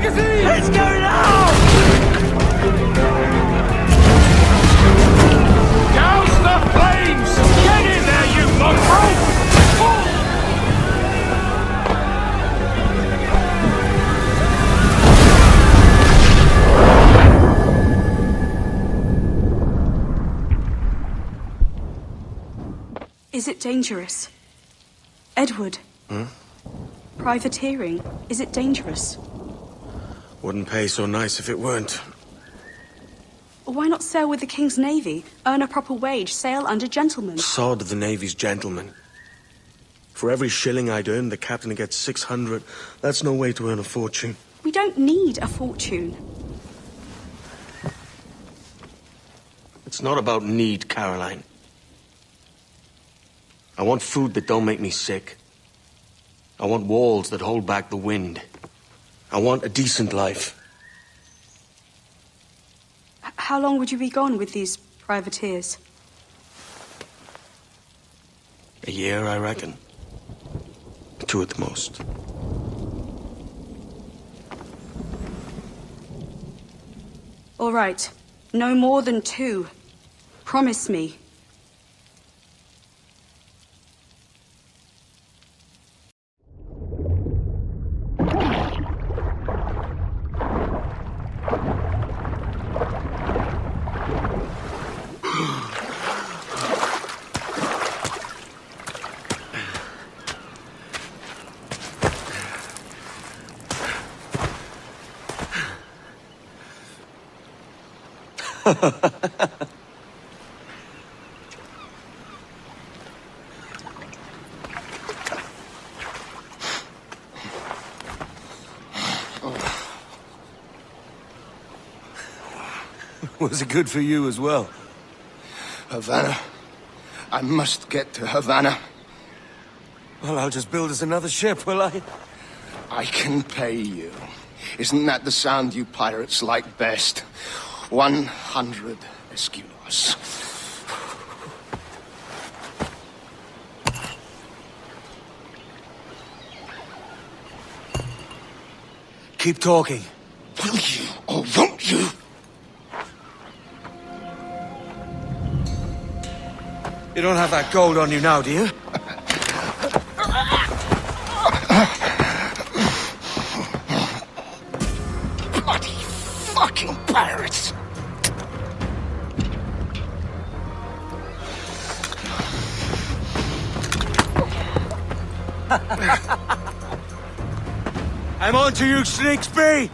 magazine! Let's go now! Douse the flames! Get in there, you mongrel! Is it dangerous? Edward? Privateering, is it dangerous? Wouldn't pay so nice if it weren't. Why not sail with the King's Navy? Earn a proper wage, sail under gentlemen. Sod the Navy's gentlemen. For every shilling I'd earn, the captain gets 600. That's no way to earn a fortune. We don't need a fortune. It's not about need, Caroline. I want food that don't make me sick. I want walls that hold back the wind. I want a decent life. How long would you be gone with these privateers? A year, I reckon. 2 at the most. All right. No more than 2. Promise me. Was it good for you as well? Havana. I must get to Havana. Well, I'll just build us another ship, will I? I can pay you. Isn't that the sound you pirates like best? 100 escudos. Keep talking. Will you or won't you? You don't have that gold on you now, do you? Bloody fucking pirates! I'm on to you, Snakesby!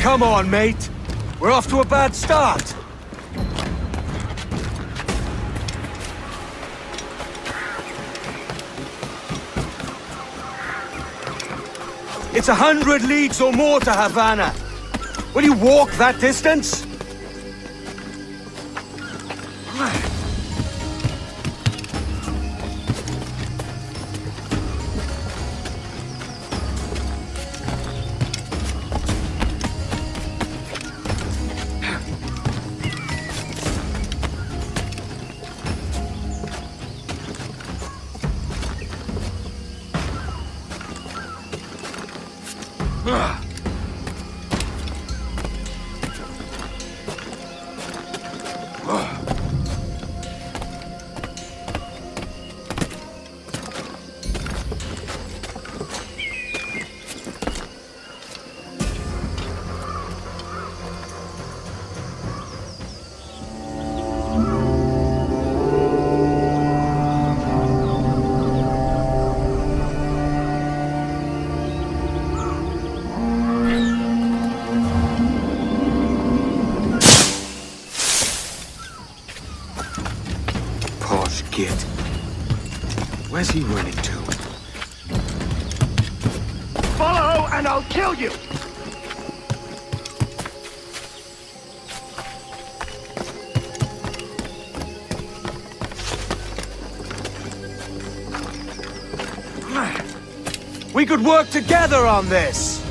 Come on, mate. We're off to a bad start. It's 100 leagues or more to Havana. Will you walk that distance? Where's he running to? Follow and I'll kill you! We could work together on this!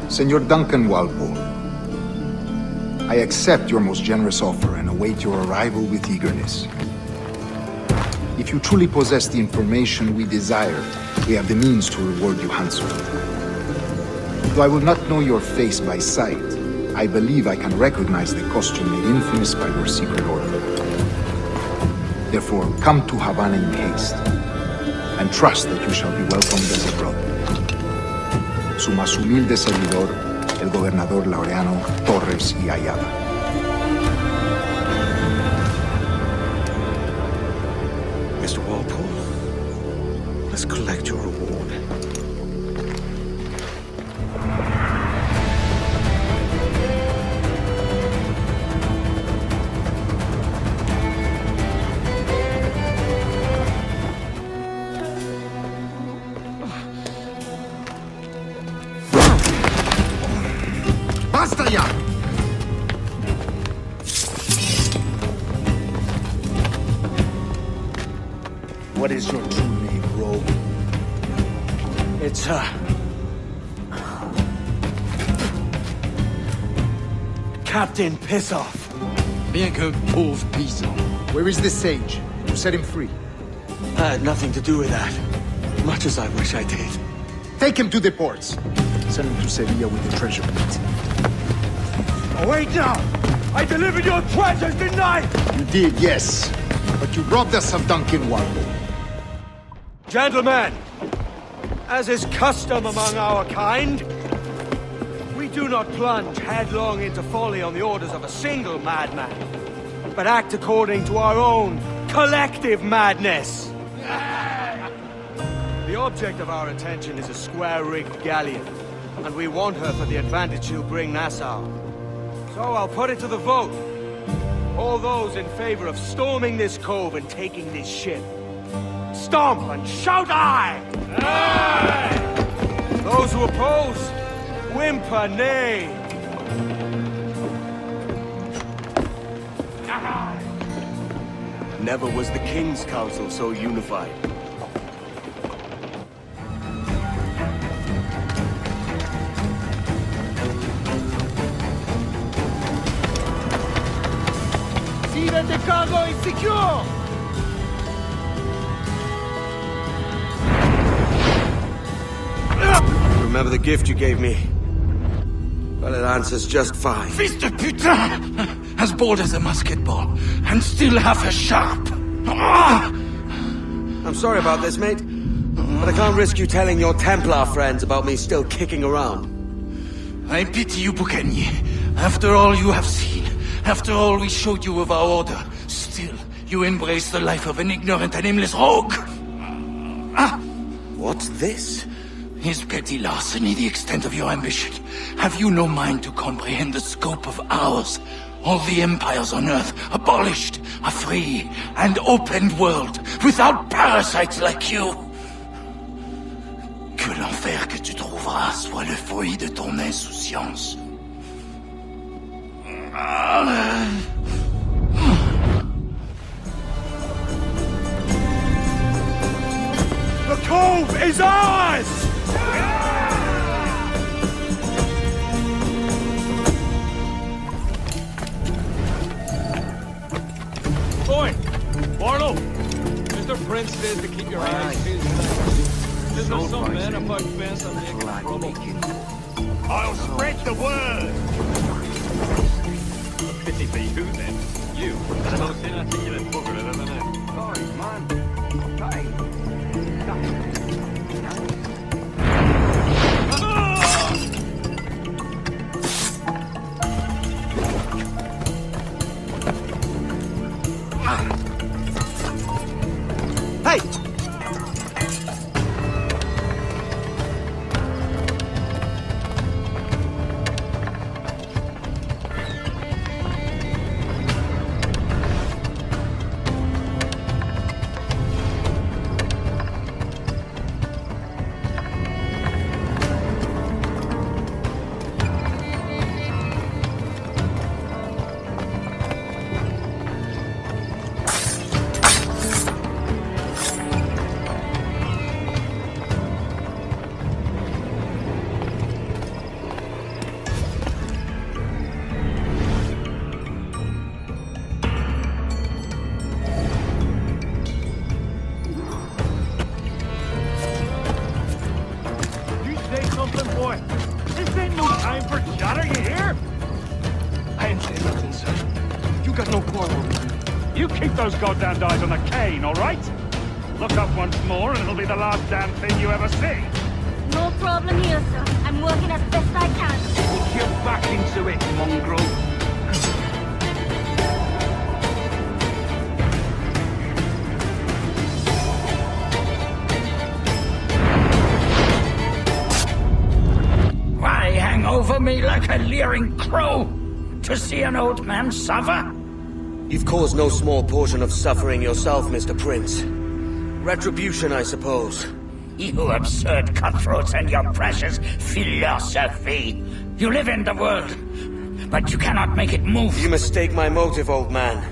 Senor Duncan Walpole, I accept your most generous offer and await your arrival with eagerness. If you truly possess the information we desire, we have the means to reward you handsomely. Though I will not know your face by sight, I believe I can recognize the costume made infamous by your secret order. Therefore, come to Havana in haste, and trust that you shall be welcomed as a brother. Su más humilde servidor, el gobernador Laureano, Torres y Ayala. Mr. Walpole, let's collect your reward. Basta ya! What is your true name, rogue? It's, Captain Pissoff. Bien que pauvre paysan. Where is the sage? You set him free. I had nothing to do with that. Much as I wish I did. Take him to the ports. Send him to Sevilla with the treasure plate. Oh, wait now! I delivered your treasures, didn't I? You did, yes. But you robbed us of Duncan Walpole. Gentlemen, as is custom among our kind, we do not plunge headlong into folly on the orders of a single madman, but act according to our own collective madness. The object of our attention is a square-rigged galleon, and we want her for the advantage she'll bring Nassau. So I'll put it to the vote. All those in favor of storming this cove and taking this ship, stomp and shout aye! Aye! Those who oppose, whimper nay. Never was the King's Council so unified. See that the cargo is secure! Remember the gift you gave me? Well, it answers just fine. Fils de putain! As bold as a musket ball, and still half as sharp. Ah! I'm sorry about this, mate. But I can't risk you telling your Templar friends about me still kicking around. I pity you, Boucanier. After all you have seen, after all we showed you of our order, still you embrace the life of an ignorant and aimless rogue. Ah! What's this? Is petty larceny the extent of your ambition? Have you no mind to comprehend the scope of ours? All the empires on Earth abolished, a free and open world, without parasites like you. Que l'enfer que tu trouveras soit le fruit de ton insouciance. The cove is ours! Boy! Barlow! Mr. Prince says to keep your eyes peeled. There's no some man about fence and making trouble. I'll spread the word! Pity for you then. You. The most inarticulate booger I've ever met. Sorry, man. Hey! something, boy? This ain't no time for chatter, you hear? I ain't saying nothing, sir. You got no quarrel with me. You keep those goddamn eyes on the cane, all right? Look up once more and it'll be the last damn thing you ever see. No problem here, sir. I'm working as best I can. Put your back into it, mongrel. Why hang over me like a leering crow? To see an old man suffer? You've caused no small portion of suffering yourself, Mr. Prince. Retribution, I suppose. You absurd cutthroats and your precious philosophy. You live in the world, but you cannot make it move. You mistake my motive, old man.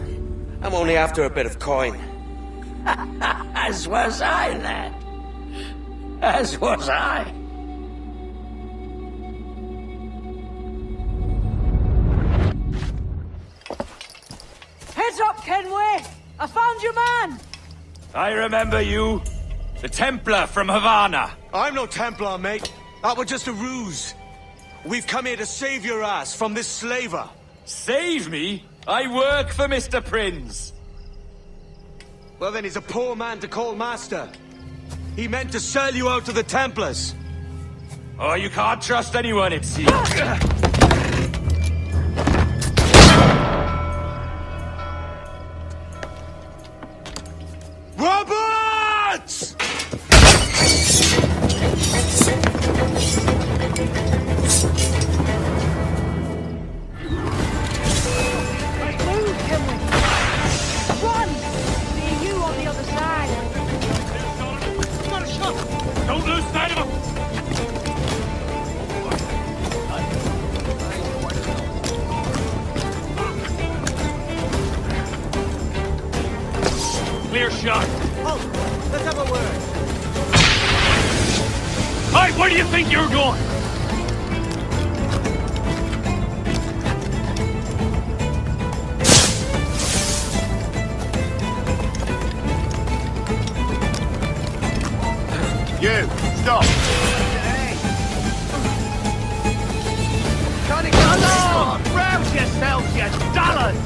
I'm only after a bit of coin. As was I, lad. As was I. Heads up, Kenway! I found your man! I remember you. The Templar from Havana. I'm no Templar, mate. That was just a ruse. We've come here to save your ass from this slaver. Save me? I work for Mr. Prince. Well, then he's a poor man to call master. He meant to sell you out to the Templars. Oh, you can't trust anyone, it seems. Roberts! Move, Kenway! Run! See you on the other side. Got a shot! Don't lose sight of him! Clear shot. Oh, let's have a word. Hey, where do you think you're going? You, stop! Trying to get along! Rouse yourselves, you dullards!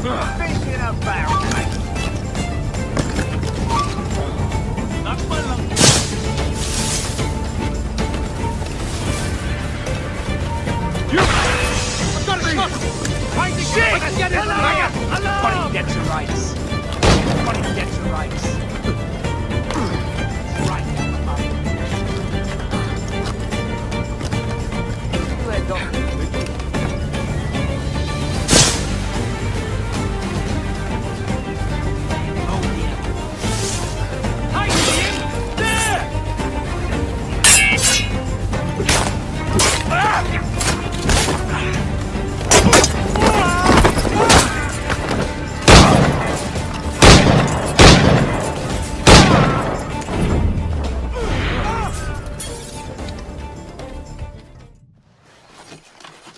Thinking about me. That's my luck. You! I've got a shot! Find the shit! Let's get it! Everybody get to rights. Everybody get to rights. Right.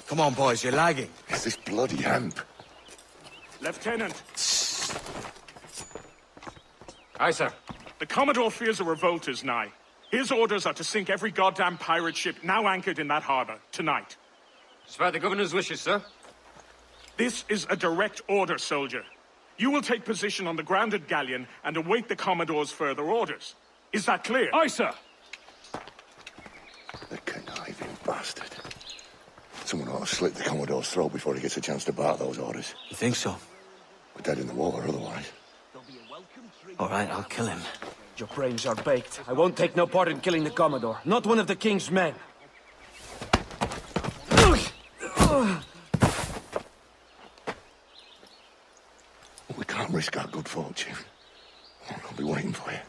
Come on, boys, you're lagging. It's this bloody hemp. Lieutenant. Aye, sir. The Commodore fears a revolt is nigh. His orders are to sink every goddamn pirate ship now anchored in that harbor, tonight. It's by the governor's wishes, sir. This is a direct order, soldier. You will take position on the grounded galleon and await the Commodore's further orders. Is that clear? Aye, sir. The conniving bastard. Someone ought to slit the Commodore's throat before he gets a chance to bark those orders. You think so? We're dead in the water otherwise. All right, I'll kill him. Your brains are baked. I won't take no part in killing the Commodore. Not one of the king's men. We can't risk our good fortune. I'll be waiting for you.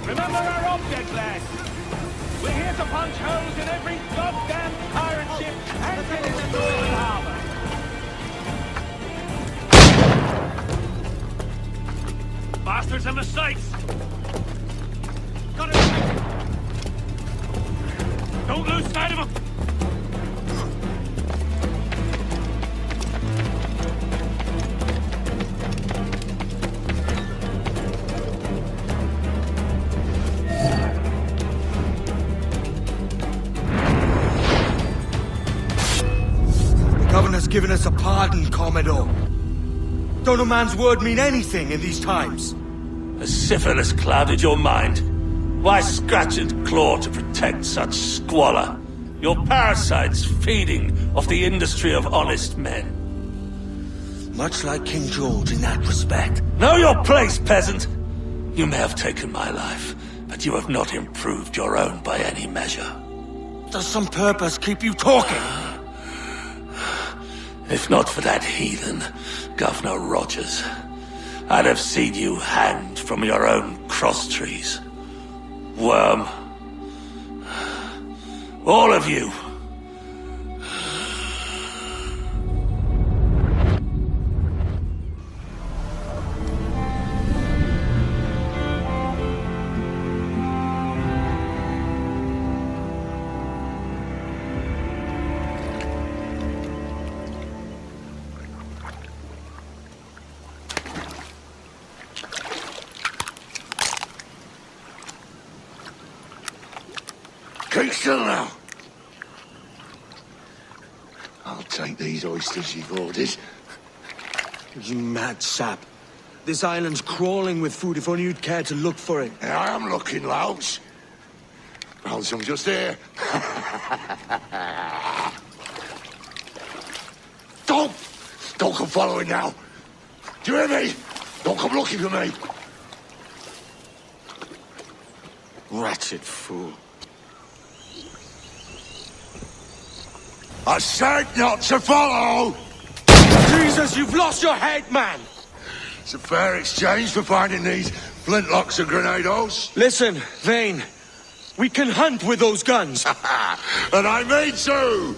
Remember our object, lads. We're here to punch holes in every goddamn towers and the sights! Got it! Don't lose sight of him! The Governor's given us a pardon, Commodore. Don't a man's word mean anything in these times? Has syphilis clouded your mind? Why scratch and claw to protect such squalor? Your parasites feeding off the industry of honest men. Much like King George in that respect. Know your place, peasant! You may have taken my life, but you have not improved your own by any measure. Does some purpose keep you talking? If not for that heathen, Governor Rogers, I'd have seen you hanged from your own cross trees. Worm. All of you. Keep still now. I'll take these oysters you've ordered. You mad sap. This island's crawling with food if only you'd care to look for it. And I am looking, Louts. Found some just here. Don't come following now. Do you hear me? Don't come looking for me. Wretched fool. I said not to follow! Jesus, you've lost your head, man! It's a fair exchange for finding these flintlocks and grenados. Listen, Vane. We can hunt with those guns. And I mean to!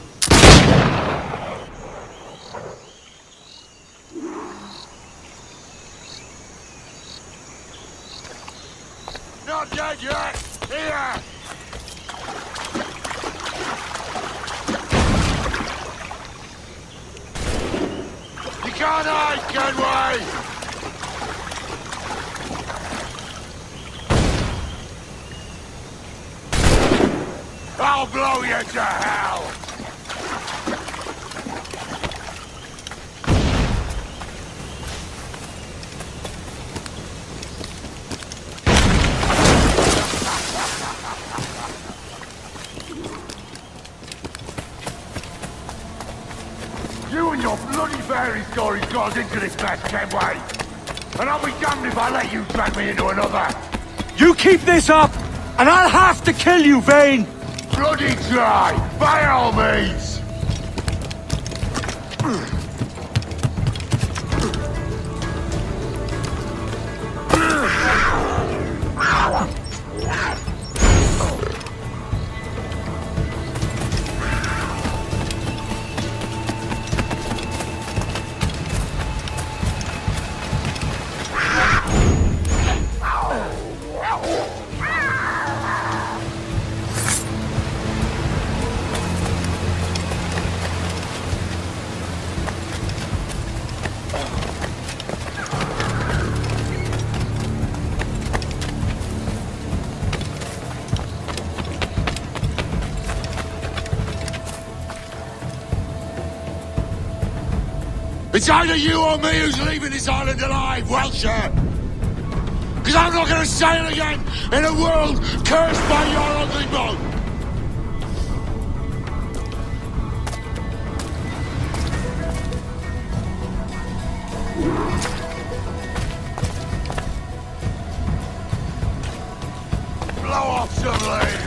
Not dead yet! Here! You can't hide, can we? I'll blow you to hell! You and your bloody fairy stories got us into this mess, Kenway. And I'll be damned if I let you drag me into another. You keep this up, and I'll have to kill you, Vane! Bloody try, by all means. It's either you or me who's leaving this island alive, Welcher! Because I'm not going to sail again in a world cursed by your ugly boat! Blow off some lead!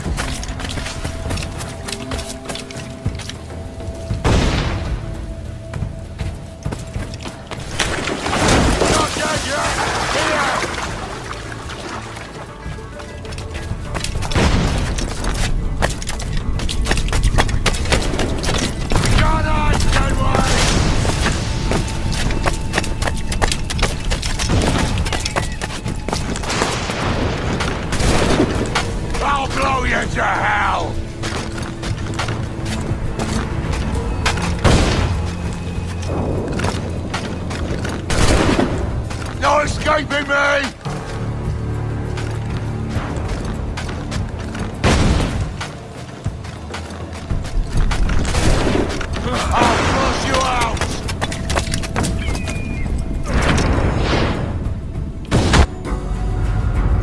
I'll flush you out!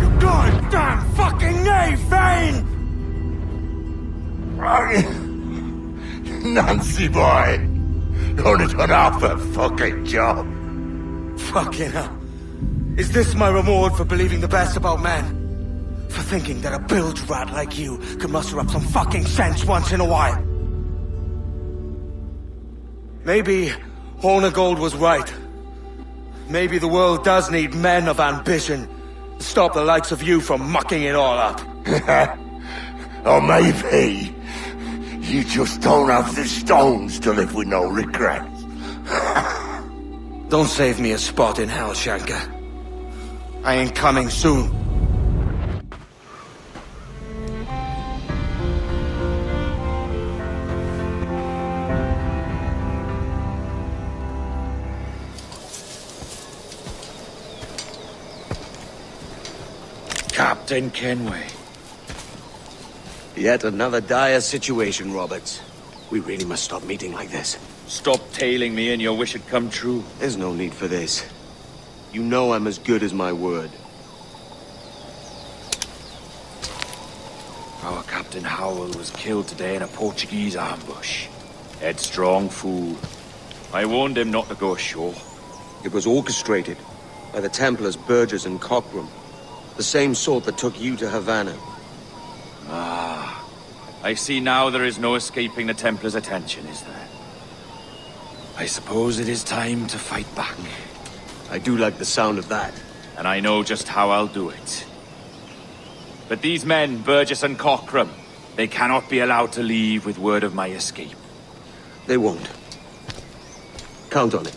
You goddamn fucking knave, Vane! Nancy boy! Only done half a fucking job. Fucking hell. Is this my reward for believing the best about men? For thinking that a bilge rat like you could muster up some fucking sense once in a while? Maybe Hohnegold was right. Maybe the world does need men of ambition to stop the likes of you from mucking it all up. Or maybe you just don't have the stones to live with no regrets. Don't save me a spot in hell, Shanka. I ain't coming soon. Captain Kenway. Yet another dire situation, Roberts. We really must stop meeting like this. Stop tailing me and your wish had come true. There's no need for this. You know I'm as good as my word. Our Captain Howell was killed today in a Portuguese ambush. Headstrong fool. I warned him not to go ashore. It was orchestrated by the Templars Burgess and Cockram. The same sort that took you to Havana. Ah. I see now there is no escaping the Templars' attention, is there? I suppose it is time to fight back. I do like the sound of that. And I know just how I'll do it. But these men, Burgess and Cockram, they cannot be allowed to leave with word of my escape. They won't. Count on it.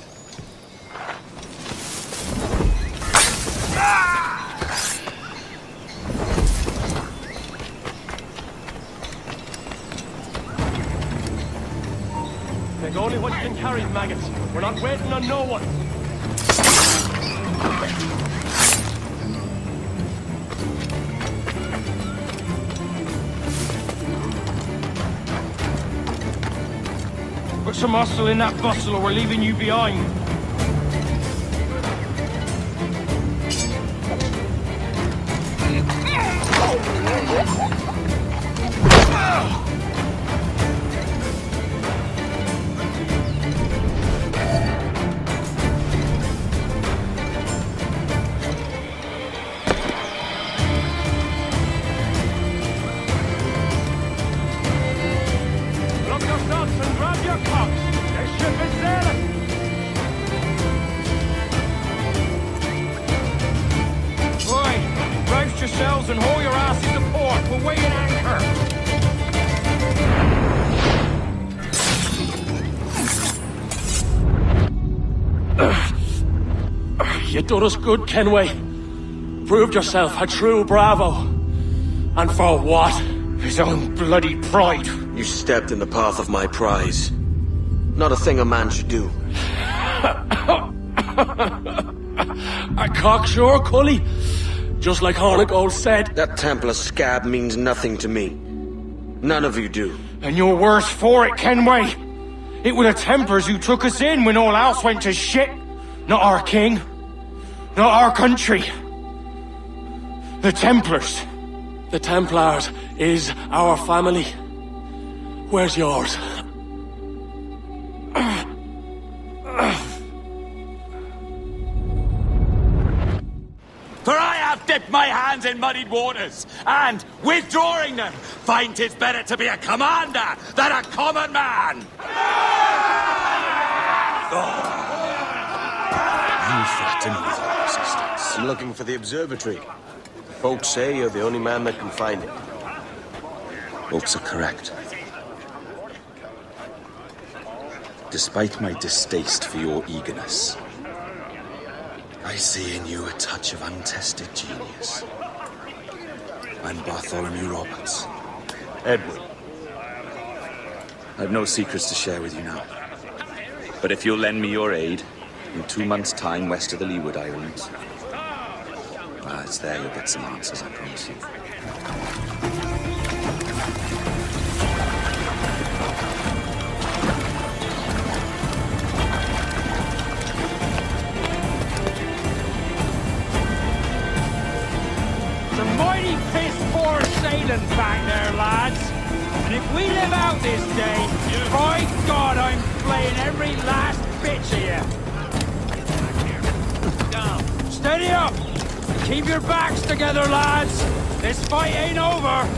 Take only what you can carry, maggots. We're not waiting on no one. Put some muscle in that bustle or we're leaving you behind. And haul your asses to port. We're weighing anchor. You done us good, Kenway. Proved yourself a true bravo. And for what? His own bloody pride. You stepped in the path of my prize. Not a thing a man should do. A cocksure, Cully. Just like Hohnegold said. That Templar scab means nothing to me. None of you do. And you're worse for it, Kenway. It were the Templars who took us in when all else went to shit. Not our king. Not our country. The Templars. The Templars is our family. Where's yours? For I have dipped my hands in muddied waters, and, withdrawing them, find 'tis better to be a commander than a common man! You threaten with your resistance. I'm looking for the observatory. Folks say you're the only man that can find it. Folks are correct. Despite my distaste for your eagerness, I see in you a touch of untested genius. I'm Bartholomew Roberts. Edward. I've no secrets to share with you now. But if you'll lend me your aid, in 2 months' time west of the Leeward Islands, well, it's there you'll get some answers, I promise you. we live out this day, by God, I'm playing every last bitch of you. Steady up! Keep your backs together, lads! This fight ain't over!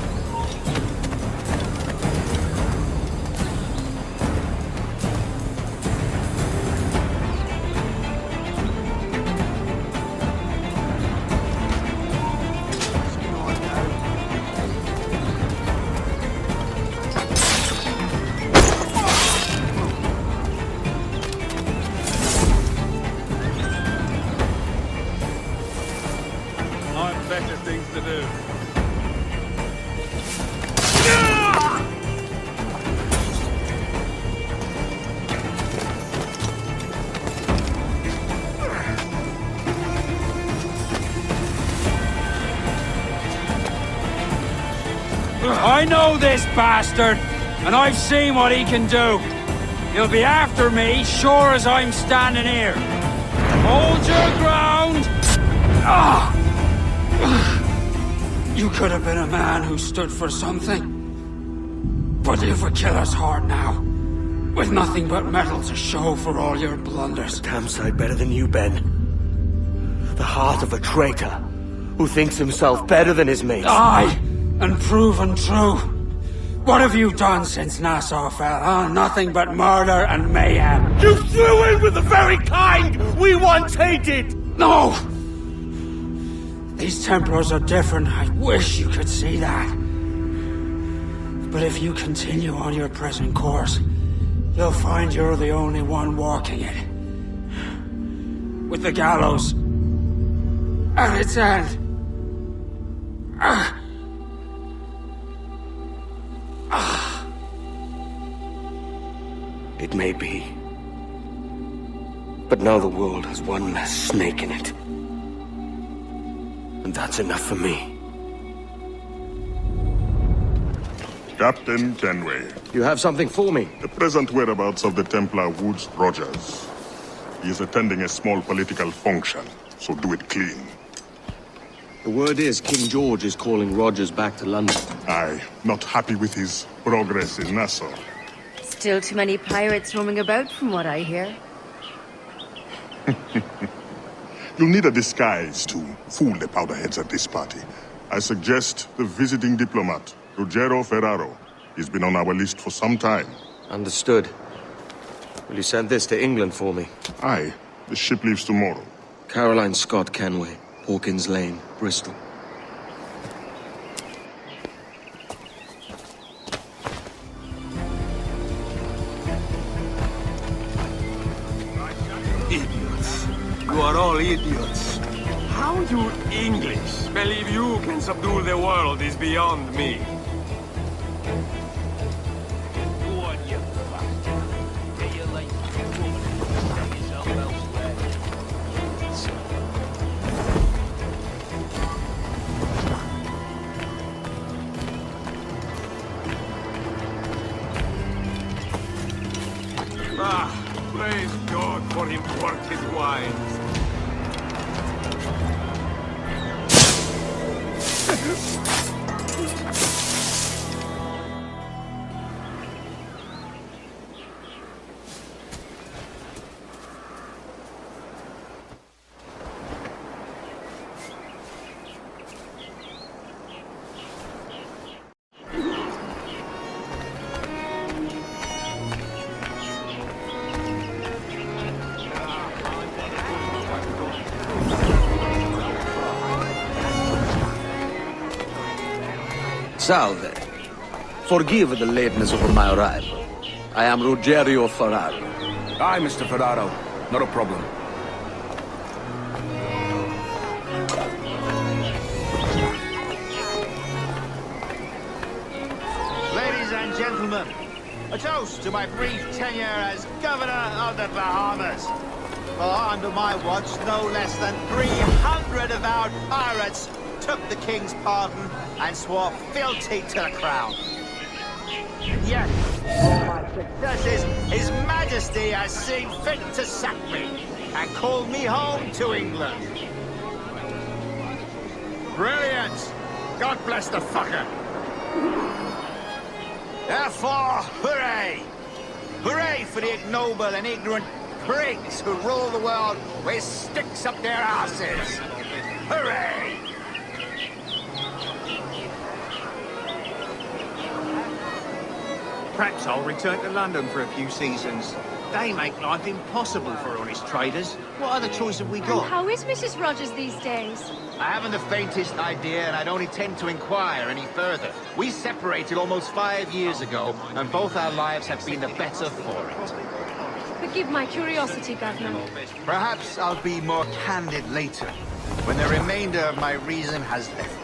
I know this bastard, and I've seen what he can do. He'll be after me, sure as I'm standing here. Hold your ground! You could have been a man who stood for something. But you've a killer's heart now, with nothing but metal to show for all your blunders. Damn sight better than you, Ben. The heart of a traitor, who thinks himself better than his mates. Aye! And proven true. What have you done since Nassau fell, huh? Nothing but murder and mayhem. You threw in with the very kind we once hated! No! These Templars are different. I wish you could see that. But if you continue on your present course, you'll find you're the only one walking it. With the gallows at its end. It may be. But now the world has one less snake in it. And that's enough for me. Captain Kenway. You have something for me? The present whereabouts of the Templar Woods Rogers. He is attending a small political function, so do it clean. The word is King George is calling Rogers back to London. Aye, not happy with his progress in Nassau. Still too many pirates roaming about, from what I hear. You'll need a disguise to fool the powderheads at this party. I suggest the visiting diplomat, Ruggiero Ferraro. He's been on our list for some time. Understood. Will you send this to England for me? Aye. The ship leaves tomorrow. Caroline Scott Kenway, Hawkins Lane, Bristol. Idiots. You are all idiots. How you English believe you can subdue the world is beyond me. Ah, praise God for imported wines. Salve. Forgive the lateness of my arrival. I am Ruggiero Ferraro. Aye, Mr. Ferraro. Not a problem. Ladies and gentlemen, a toast to my brief tenure as Governor of the Bahamas. For under my watch, no less than 300 avowed pirates took the King's pardon and swore fealty to the Crown. Yet, for my successes, His Majesty has seen fit to sack me and call me home to England. Brilliant! God bless the fucker! Therefore, hooray! Hooray for the ignoble and ignorant prigs who rule the world with sticks up their asses! Hooray! Perhaps I'll return to London for a few seasons. They make life impossible for honest traders. What other choice have we got? And how is Mrs. Rogers these days? I haven't the faintest idea, and I don't intend to inquire any further. We separated almost 5 years ago, and both our lives have been the better for it. Forgive my curiosity, Governor. Perhaps I'll be more candid later, when the remainder of my reason has left me.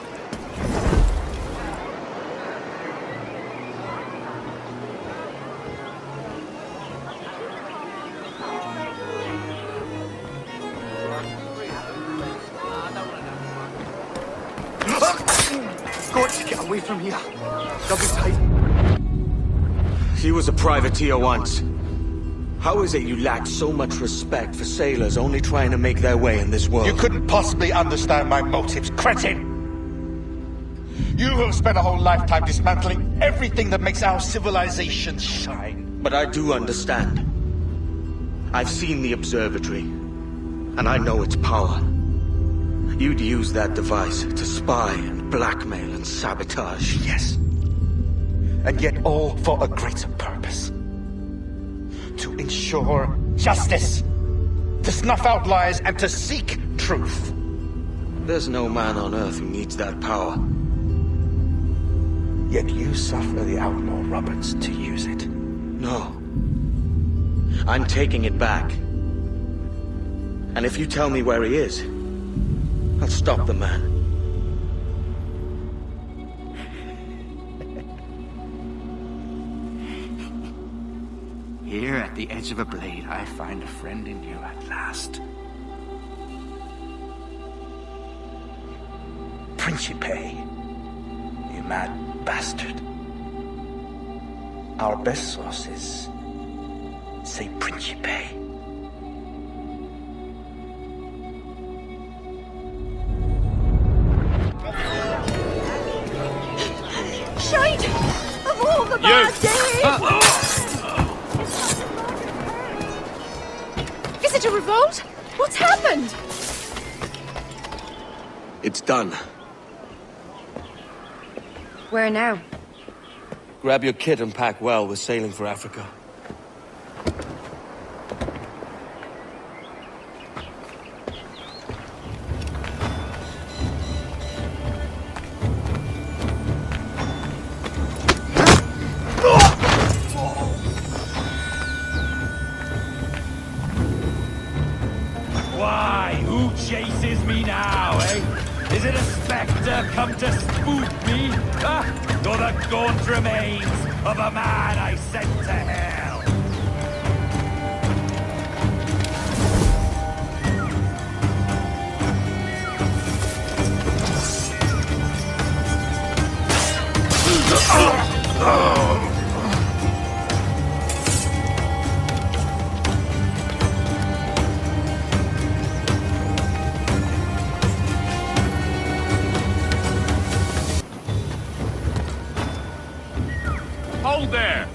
Got to get away from here. Double tight. He was a privateer once. How is it you lack so much respect for sailors only trying to make their way in this world? You couldn't possibly understand my motives, cretin! You have spent a whole lifetime dismantling everything that makes our civilization shine. But I do understand. I've seen the observatory, and I know its power. You'd use that device to spy and blackmail and sabotage. Yes. And yet all for a greater purpose. To ensure justice. To snuff out lies and to seek truth. There's no man on Earth who needs that power. Yet you suffer the outlaw Roberts to use it. No. I'm taking it back. And if you tell me where he is, I'll stop the man. Here at the edge of a blade, I find a friend in you at last. Principe, you mad bastard. Our best sources say Principe. Shite! Of all the bad days! Is it a revolt? What's happened? It's done. Where now? Grab your kit and pack well. We're sailing for Africa. Why? Who chases me now, eh? Is it a spectre come to spook me? Ah, or the gaunt remains of a man I sent to hell? Hold there!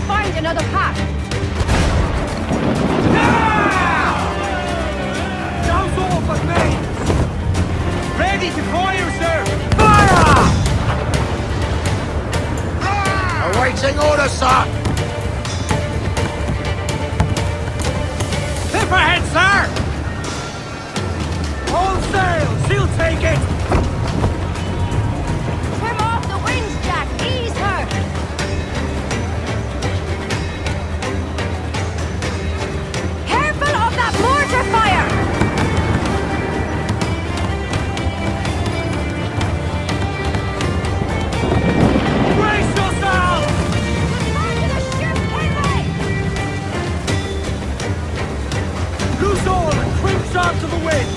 find another path. Now's all but me! Ready to fire, sir! Awaiting orders, sir! Clip ahead, sir! All sails! She'll take it! Trim off the winds, Jack. Ease her. Careful of that mortar fire! Brace yourself! Loose all and trim sharp to the wind!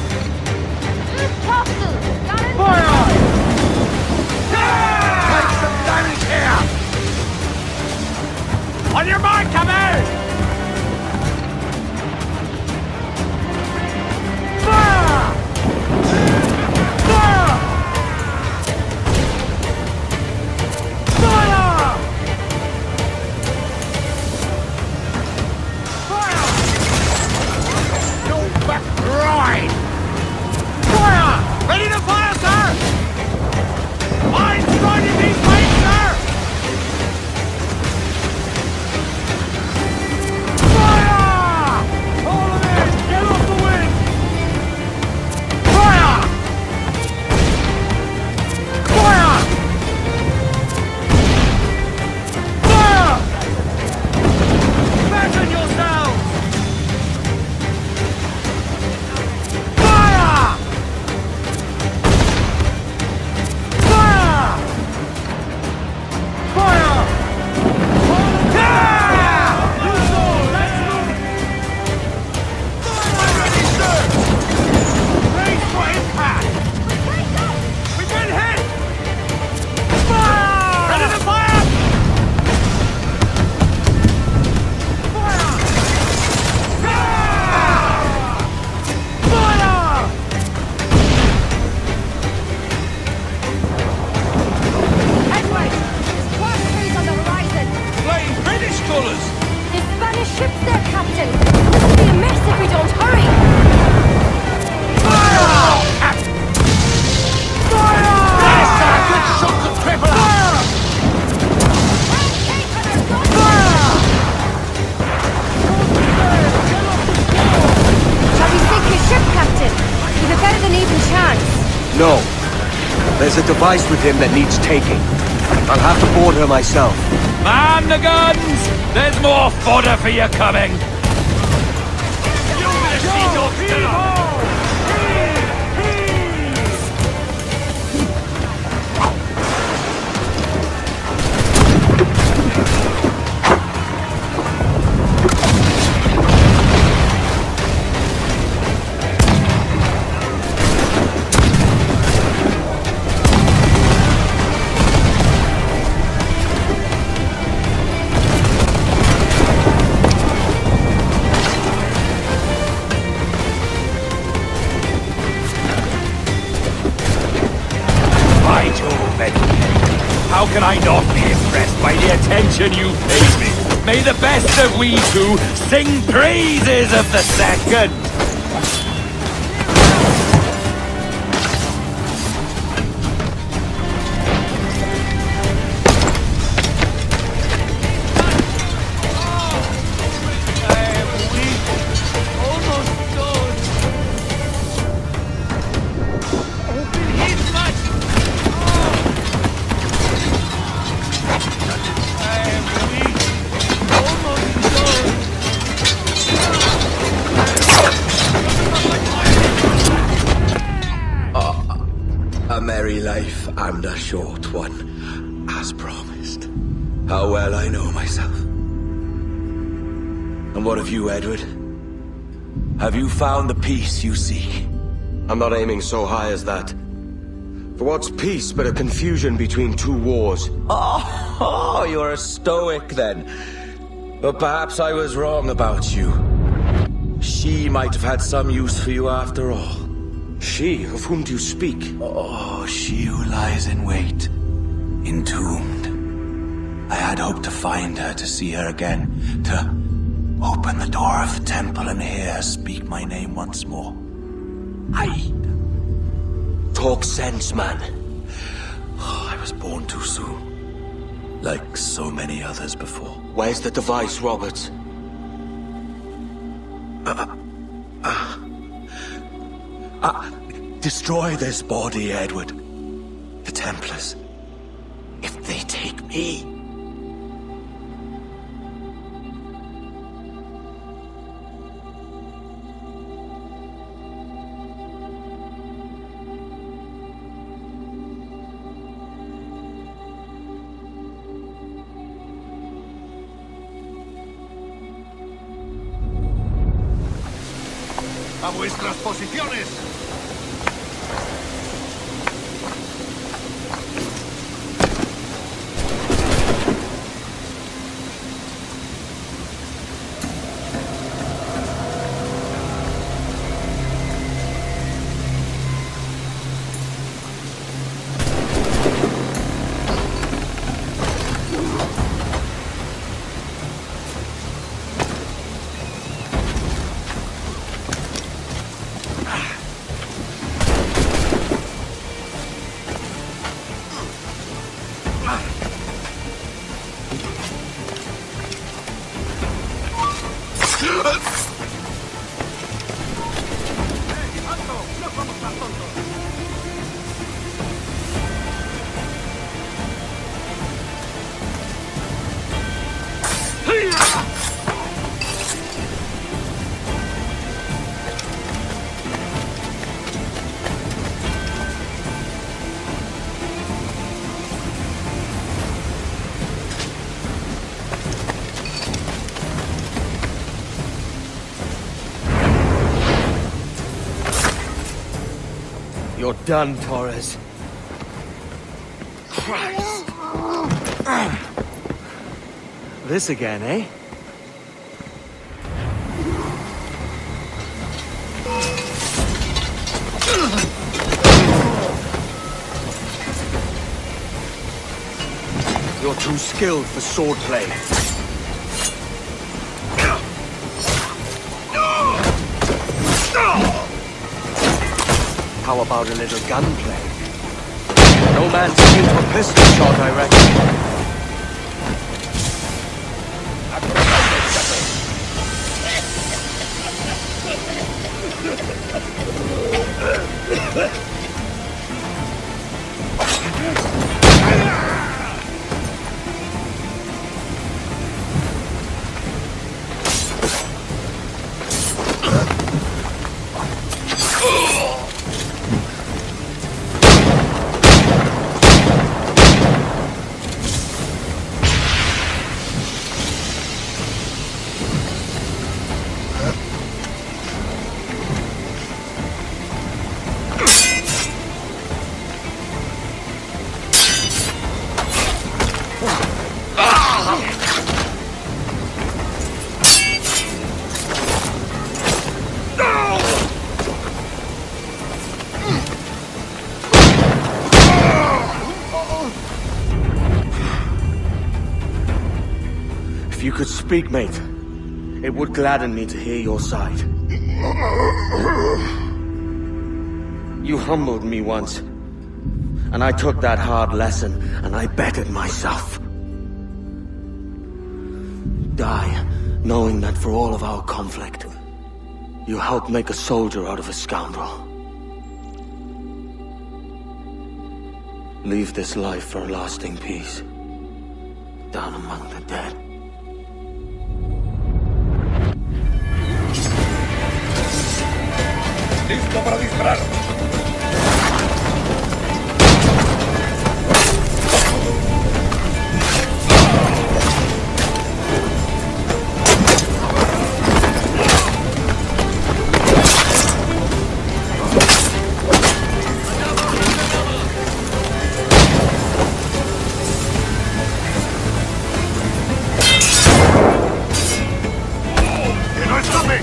Fire! Take some damage here! On your mark, come out! Fire! Fire! Fire! Fire! No back right! Fire! Ready to fire, sir! I'm starting these planes, sir! Fire! All of it! Get off the wind! Fire! Fire! Fire! Fasten yourselves! Fire! Fire! Fire! Yeah! Loose all, let's move! Fire ready, sir! Brace for impact! We've been hit! Fire! Ready to fire! Fire! Fire! Headway! There's cross trees on the horizon. Flying British colours! The Spanish ships there, Captain. It'll be a mess if we don't hurry. Yes, sir! Good shot to cripple her! Shall we sink his ship, Captain? With a better than even chance. No. There's a device with him that needs taking. I'll have to board her myself. Man the guns! There's more fodder for you coming! You will see Doctor! How can I not be impressed by the attention you paid me? May the best of we two sing praises of the second! Life and a short one, as promised. How well I know myself. And what of you, Edward? Have you found the peace you seek? I'm not aiming so high as that. For what's peace but a confusion between two wars? Oh, you're a stoic then. But perhaps I was wrong about you. She might have had some use for you after all. She? Of whom do you speak? Oh, she who lies in wait, entombed. I had hoped to find her, to see her again, to open the door of the temple and hear her speak my name once more. Talk sense, man. Oh, I was born too soon. Like so many others before. Where's the device, Roberts? Destroy this body, Edward. The Templars. If they take me... ¡A vuestras posiciones! You're done, Torres. Christ. This again, eh? You're too skilled for swordplay. How about a little gunplay? No man's immune to a pistol shot, I reckon. If you could speak, mate, it would gladden me to hear your side. You humbled me once, and I took that hard lesson, and I bettered myself. Die, knowing that for all of our conflict, you helped make a soldier out of a scoundrel. Leave this life for a lasting peace, down among the dead. ¡Listo para disparar! ¡Que no escape!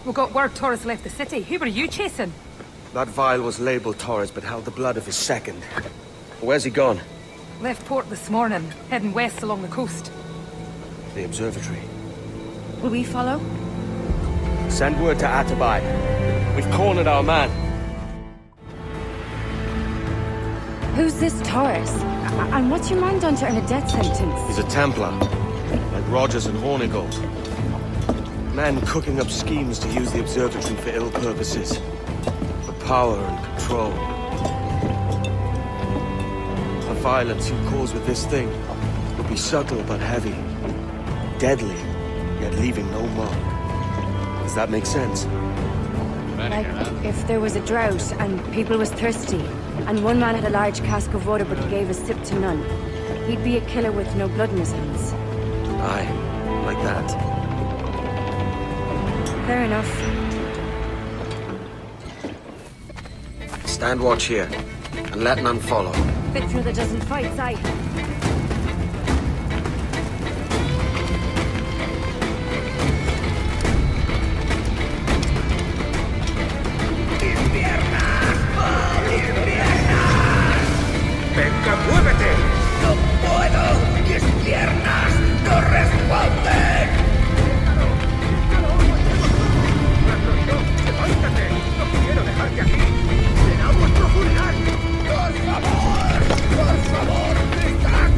We got word Torres left the city. Who were you chasing? That vial was labeled Torres, but held the blood of his second. Where's he gone? Left port this morning, heading west along the coast. The observatory. Will we follow? Send word to Atabai. We've cornered our man. Who's this Torres? And what's your man done to earn a death sentence? He's a Templar, like Rogers and Hornigold. Men cooking up schemes to use the observatory for ill purposes. For power and control. The violence you cause with this thing will be subtle but heavy. Deadly, yet leaving no mark. Does that make sense? Like, if there was a drought and people was thirsty, and one man had a large cask of water but he gave a sip to none, he'd be a killer with no blood in his hands. Aye, like that. Fair enough. Stand watch here, and let none follow. Fit for the dozen fights, aye. ¡Venga, muévete! ¡No puedo! ¡Mis piernas no responden! ¡Levántate! ¡No quiero dejarte aquí! ¡Será vuestro funeral! ¡Por favor! ¡Por favor! ¡Gritad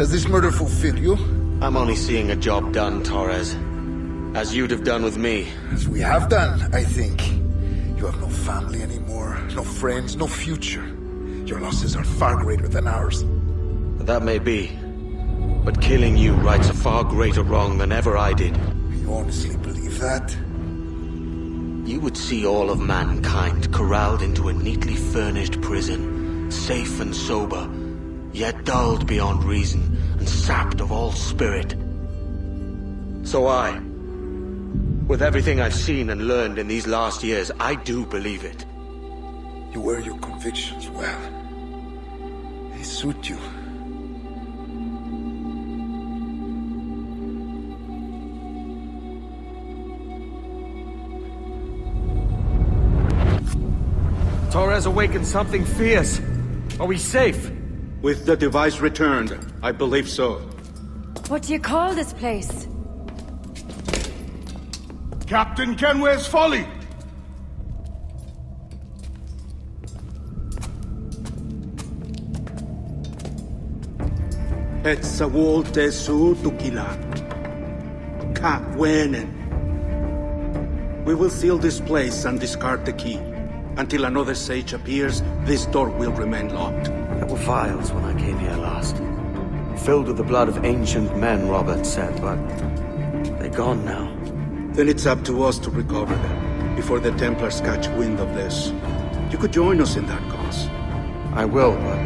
Does this murder fulfill you? I'm only seeing a job done, Torres. As you'd have done with me. As we have done, I think. You have no family anymore, no friends, no future. Your losses are far greater than ours. That may be. But killing you rights a far greater wrong than ever I did. You honestly believe that? You would see all of mankind corralled into a neatly furnished prison, safe and sober, yet dulled beyond reason and sapped of all spirit. So with everything I've seen and learned in these last years, I do believe it. You wear your convictions well. They suit you. Torres awakened something fierce. Are we safe? With the device returned, I believe so. What do you call this place? Captain Kenway's Folly! Etsawolte su tukila. Ka wenen. We will seal this place and discard the key. Until another sage appears, this door will remain locked. There were vials when I came here last. Filled with the blood of ancient men, Robert said, but they're gone now. Then it's up to us to recover them, before the Templars catch wind of this. You could join us in that cause. I will, but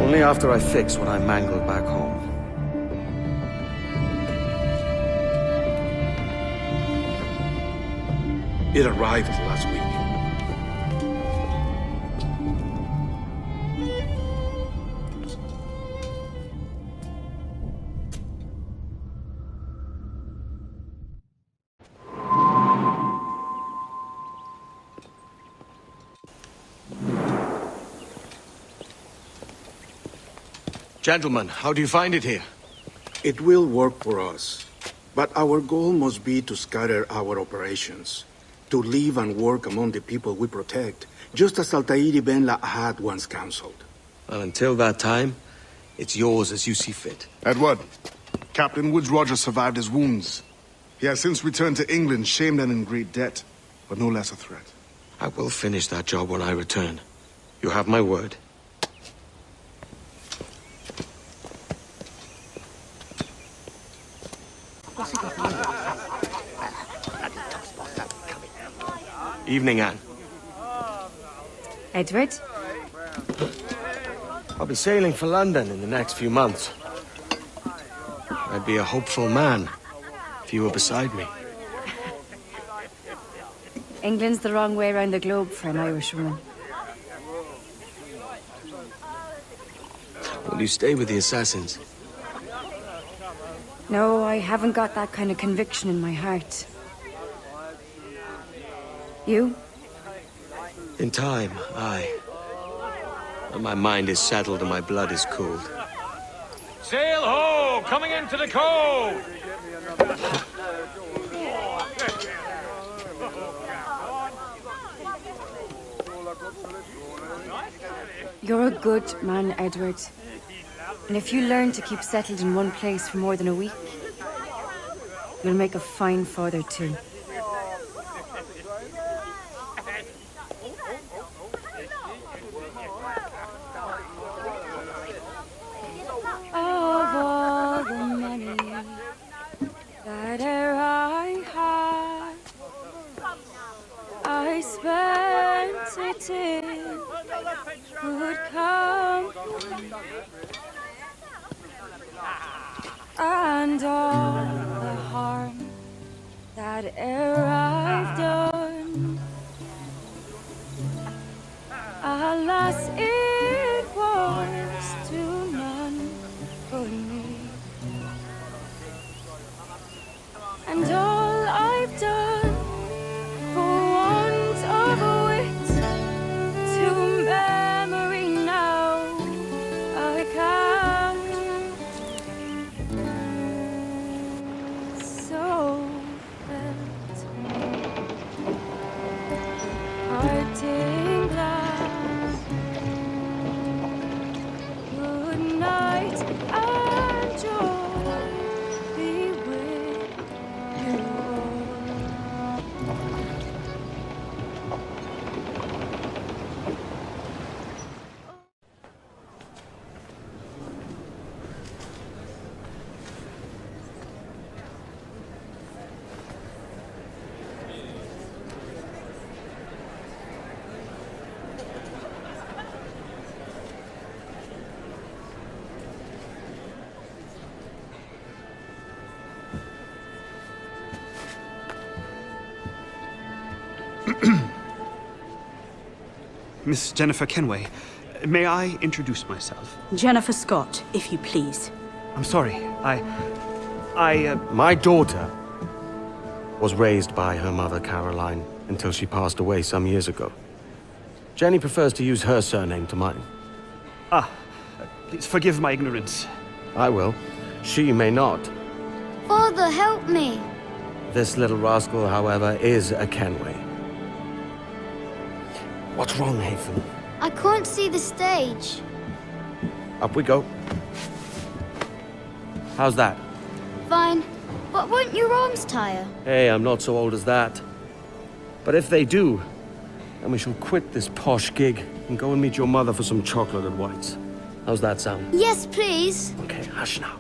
only after I fix what I mangled back home. It arrived last week. Gentlemen, how do you find it here? It will work for us. But our goal must be to scatter our operations. To live and work among the people we protect, just as Altair Ben had once counseled. Well, until that time, it's yours as you see fit. Edward, Captain Woods Rogers survived his wounds. He has since returned to England, shamed and in great debt, but no less a threat. I will finish that job when I return. You have my word. Evening, Anne. Edward? I'll be sailing for London in the next few months. I'd be a hopeful man if you were beside me. England's the wrong way around the globe for an Irish woman. Will you stay with the assassins? No, I haven't got that kind of conviction in my heart. You? In time, aye. When my mind is settled and my blood is cooled. Sail ho! Coming into the cove! You're a good man, Edward. And if you learn to keep settled in one place for more than a week, you'll make a fine father too. Of all the money that I had, I spent it in good company, and all the harm that I've done, alas, it was to none but me. And all I've done for want of a wit to memory now I can't. So felt Miss Jennifer Kenway, may I introduce myself? Jennifer Scott, if you please. I'm sorry, My daughter was raised by her mother, Caroline, until she passed away some years ago. Jenny prefers to use her surname to mine. Please forgive my ignorance. I will. She may not. Father, help me. This little rascal, however, is a Kenway. What's wrong, Hafen? I can't see the stage. Up we go. How's that? Fine. But won't your arms tire? Hey, I'm not so old as that. But if they do, then we shall quit this posh gig and go and meet your mother for some chocolate and whites. How's that sound? Yes, please. Okay, hush now.